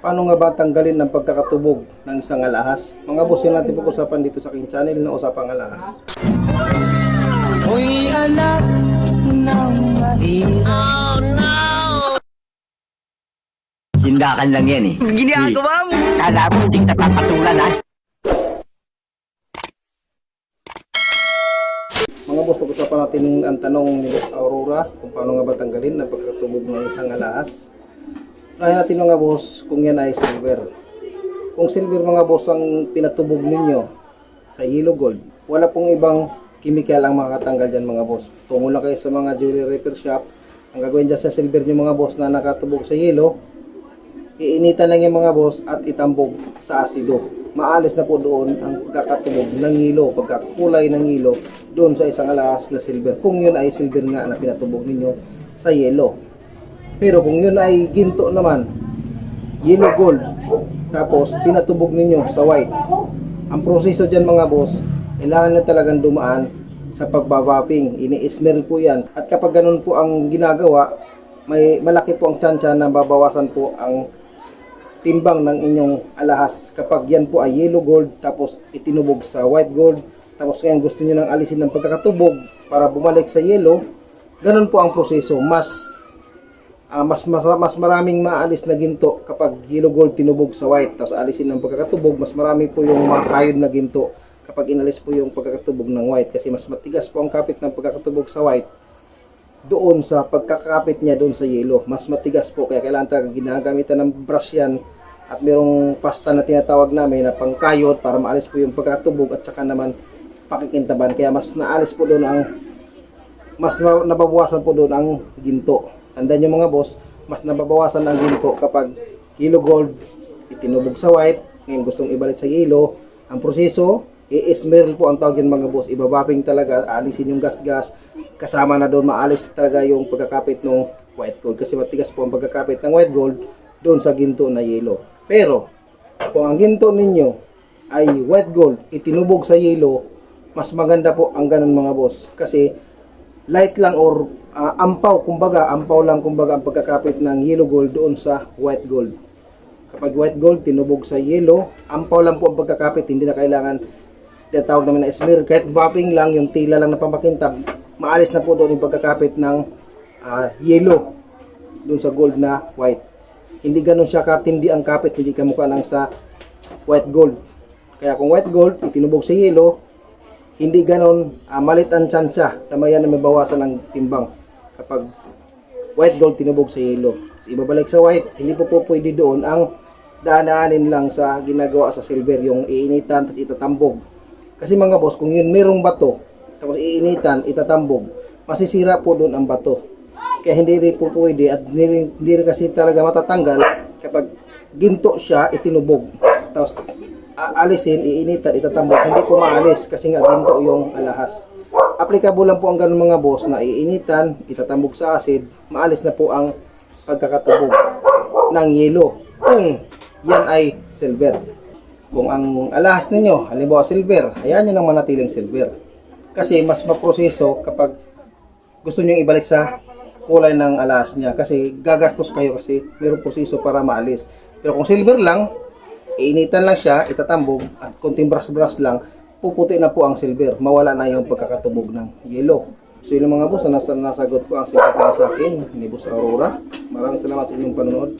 Paano nga ba tanggalin ang pagkakatubog ng isang alahas? Mga boss, yun natin pag-usapan dito sa aking channel na Usapang Alahas. Uy, anak ng mahirap. Sindakan lang yan eh. Ginagawa mo! Kala mo hindi kita papatulan ha? Mga boss, pag-usapan natin ang tanong ni Boss Aurora kung paano nga ba tanggalin ang pagkakatubog ng isang alahas. Unahin natin mga boss kung yan ay silver. Kung silver mga boss ang pinatubog ninyo sa yellow gold, wala pong ibang chemical ang makakatanggal dyan mga boss. Tungo lang kayo sa mga jewelry repair shop. Ang gagawin dyan sa silver nyo mga boss na nakatubog sa yellow, iinitan lang yung mga boss at itambog sa asido. Maalis na po doon ang pagkakatubog ng yelo, pagkakulay ng yelo doon sa isang alahas na silver. Kung yun ay silver nga na pinatubog ninyo sa yelo. Pero kung yun ay ginto naman, yellow gold, tapos pinatubog ninyo sa white, ang proseso dyan mga boss, kailangan na talagang dumaan sa pagbawapping. Ini-smell po yan. At kapag ganun po ang ginagawa, may malaki po ang tsansya na babawasan po ang timbang ng inyong alahas. Kapag yan po ay yellow gold, tapos itinubog sa white gold, tapos ngayon gusto nyo nang alisin ng pagkakatubog para bumalik sa yellow, ganun po ang proseso. Mas maraming maalis na ginto kapag yellow gold tinubog sa white tapos alisin ng pagkakatubog. Mas marami po yung mga kayod na ginto kapag inalis po yung pagkakatubog ng white, kasi mas matigas po ang kapit ng pagkakatubog sa white doon sa pagkakapit niya doon sa yellow. Mas matigas po, kaya kailangan talaga ginagamitan ng brush yan at mayroong pasta na tinatawag namin na pangkayod para maalis po yung pagkakatubog at saka naman pakikintaban. Kaya mas naalis po doon ang nababawasan po doon ang ginto. Tandaan nyo mga boss, mas nababawasan ang ginto kapag yellow gold itinubog sa white, ngayon gustong ibalik sa yellow. Ang proseso, i-smear po ang tawag yan mga boss. Ibabapping talaga, alisin yung gas-gas, kasama na doon maalis talaga yung pagkakapit ng white gold, kasi matigas po ang pagkakapit ng white gold doon sa ginto na yellow. Pero kung ang ginto ninyo ay white gold itinubog sa yellow, mas maganda po ang ganun mga boss, kasi light lang or ampaw lang kumbaga ang pagkakapit ng yellow gold doon sa white gold. Kapag white gold tinubog sa yellow, ampaw lang po ang pagkakapit, hindi na kailangan tinatawag namin na smear. Kahit wrapping lang, yung tila lang na pamakintab, maalis na po doon yung pagkakapit ng yellow doon sa gold na white. Hindi ganun siya katindi ang kapit, hindi kamukha lang sa white gold. Kaya kung white gold itinubog sa yellow, hindi ganun malit ang tsansya na mayan na mabawasan ang timbang kapag white gold tinubog sa yellow. So, ibabalik sa white, hindi po pwede doon ang daan-daanin lang sa ginagawa sa silver, yung iinitan tapos itatambog. Kasi mga boss, kung yun merong bato tapos iinitan, itatambog, masisira po doon ang bato. Kaya hindi rin po pwede at hindi rin kasi talaga matatanggal kapag ginto siya itinubog. Tapos alisin, iinitan, itatambog, hindi po maalis kasi nga ginto yung alahas. Applicable lang po ang ganun mga boss na iinitan, itatambog sa acid, maalis na po ang pagkakatubog ng yelo kung yan ay silver. Kung ang alahas ninyo, halimbawa silver, hayaan nyo nang manatiling silver. Kasi mas maproseso kapag gusto nyo ibalik sa kulay ng alahas niya, kasi gagastos kayo kasi mayroong proseso para maalis. Pero kung silver lang, iinitan lang siya, itatambog at konting brush lang, puputi na po ang silver, mawala na yung pagkakatubog ng yellow. So yun mga boss, nasagot ko ang simple sa akin ni Boss Aurora. Maraming salamat sa inyong panonood.